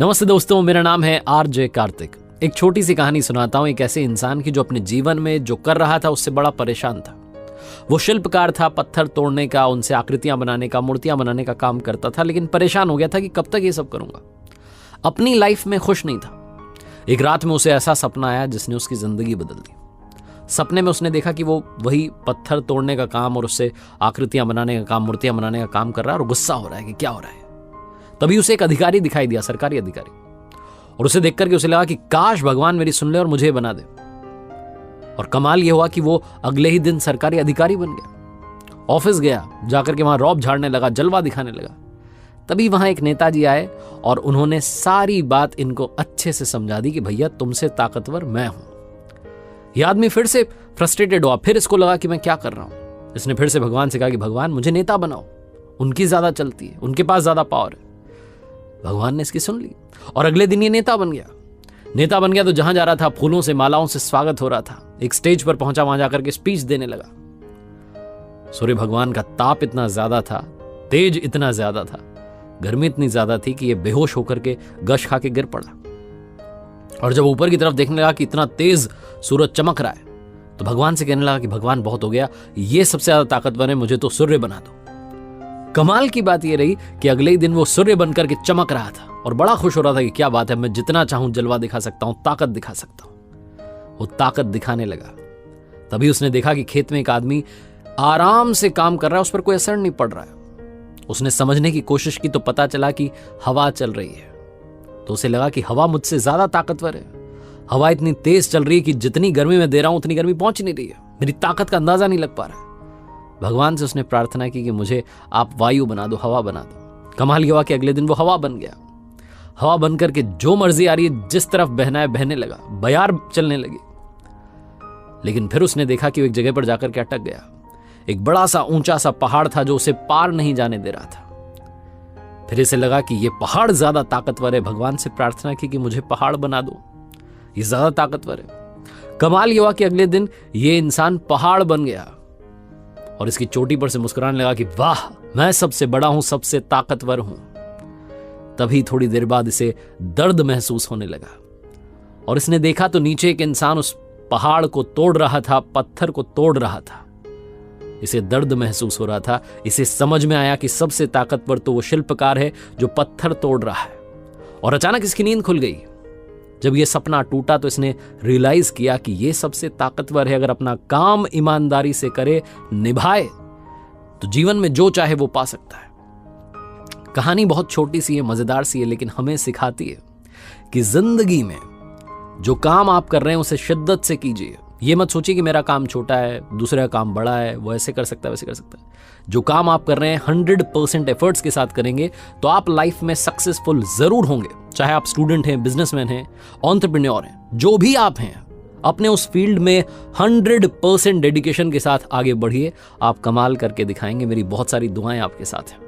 नमस्ते दोस्तों, मेरा नाम है आरजे कार्तिक। एक छोटी सी कहानी सुनाता हूं एक ऐसे इंसान की जो अपने जीवन में जो कर रहा था उससे बड़ा परेशान था। वो शिल्पकार था, पत्थर तोड़ने का, उनसे आकृतियां बनाने का, मूर्तियां बनाने का काम करता था, लेकिन परेशान हो गया था कि कब तक ये सब करूंगा। अपनी लाइफ में खुश नहीं था। एक रात में उसे ऐसा सपना आया जिसने उसकी जिंदगी बदल दी। सपने में उसने देखा कि वो वही पत्थर तोड़ने का काम और उससे आकृतियां बनाने का काम, मूर्तियां बनाने का काम कर रहा है और गुस्सा हो रहा है कि क्या हो रहा है। तभी उसे एक अधिकारी दिखाई दिया, सरकारी अधिकारी, और उसे देख करके उसे लगा कि काश भगवान मेरी सुन ले और मुझे बना दे। और कमाल यह हुआ कि वो अगले ही दिन सरकारी अधिकारी बन गया। ऑफिस गया, जाकर के वहां रौब झाड़ने लगा, जलवा दिखाने लगा। तभी वहां एक नेताजी आए और उन्होंने सारी बात इनको अच्छे से समझा दी कि भैया तुमसे ताकतवर मैं हूं। यह आदमी फिर से फ्रस्ट्रेटेड हुआ, फिर इसको लगा कि मैं क्या कर रहा हूं। इसने फिर से भगवान से कहा कि भगवान मुझे नेता बनाओ, उनकी ज्यादा चलती है, उनके पास ज्यादा पावर है। भगवान ने इसकी सुन ली और अगले दिन ये नेता बन गया। नेता बन गया तो जहां जा रहा था फूलों से, मालाओं से स्वागत हो रहा था। एक स्टेज पर पहुंचा, वहां जाकर के स्पीच देने लगा। सूर्य भगवान का ताप इतना ज्यादा था, तेज इतना ज्यादा था, गर्मी इतनी ज्यादा थी कि ये बेहोश होकर के गश खा के गिर पड़ा। और जब ऊपर की तरफ देखने लगा कि इतना तेज सूरज चमक रहा है, तो भगवान से कहने लगा कि भगवान बहुत हो गया, ये सबसे ज्यादा ताकतवर है, मुझे तो सूर्य बना दो। कमाल की बात यह रही कि अगले ही दिन वो सूर्य बनकर के चमक रहा था और बड़ा खुश हो रहा था कि क्या बात है, मैं जितना चाहूं जलवा दिखा सकता हूं, ताकत दिखा सकता हूं। वो ताकत दिखाने लगा। तभी उसने देखा कि खेत में एक आदमी आराम से काम कर रहा है, उस पर कोई असर नहीं पड़ रहा है। उसने समझने की कोशिश की तो पता चला कि हवा चल रही है। तो उसे लगा कि हवा मुझसे ज्यादा ताकतवर है। हवा इतनी तेज चल रही है कि जितनी गर्मी मैं दे रहा हूं उतनी गर्मी पहुंच नहीं रही है, मेरी ताकत का अंदाजा नहीं लग पा रहा है। भगवान से उसने प्रार्थना की कि मुझे आप वायु बना दो, हवा बना दो। कमाल ये हुआ कि अगले दिन वो हवा बन गया। हवा बन करके जो मर्जी आ रही है, जिस तरफ बहना है बहने लगा, बयार चलने लगी। लेकिन फिर उसने देखा कि वो एक जगह पर जाकर के अटक गया। एक बड़ा सा ऊंचा सा पहाड़ था जो उसे पार नहीं जाने दे रहा था। फिर इसे लगा कि ये पहाड़ ज्यादा ताकतवर है। भगवान से प्रार्थना की कि मुझे पहाड़ बना दो, ये ज्यादा ताकतवर है। कमाल ये हुआ कि अगले दिन ये इंसान पहाड़ बन गया और इसकी चोटी पर से मुस्कुराने लगा कि वाह, मैं सबसे बड़ा हूं, सबसे ताकतवर हूं। तभी थोड़ी देर बाद इसे दर्द महसूस होने लगा और इसने देखा तो नीचे एक इंसान उस पहाड़ को तोड़ रहा था, पत्थर को तोड़ रहा था। इसे दर्द महसूस हो रहा था। इसे समझ में आया कि सबसे ताकतवर तो वो शिल्पकार है जो पत्थर तोड़ रहा है। और अचानक इसकी नींद खुल गई। जब यह सपना टूटा तो इसने रियलाइज किया कि यह सबसे ताकतवर है। अगर अपना काम ईमानदारी से करे, निभाए, तो जीवन में जो चाहे वो पा सकता है। कहानी बहुत छोटी सी है, मजेदार सी है, लेकिन हमें सिखाती है कि जिंदगी में जो काम आप कर रहे हैं उसे शिद्दत से कीजिए। ये मत सोचिए कि मेरा काम छोटा है, दूसरे का काम बड़ा है, वो ऐसे कर सकता है, वैसे कर सकता है। जो काम आप कर रहे हैं 100% एफर्ट्स के साथ करेंगे तो आप लाइफ में सक्सेसफुल जरूर होंगे। चाहे आप स्टूडेंट हैं, बिजनेसमैन हैं, एंटरप्रेन्योर हैं, जो भी आप हैं, अपने उस फील्ड में 100% डेडिकेशन के साथ आगे बढ़िए। आप कमाल करके दिखाएंगे। मेरी बहुत सारी दुआएं आपके साथ हैं।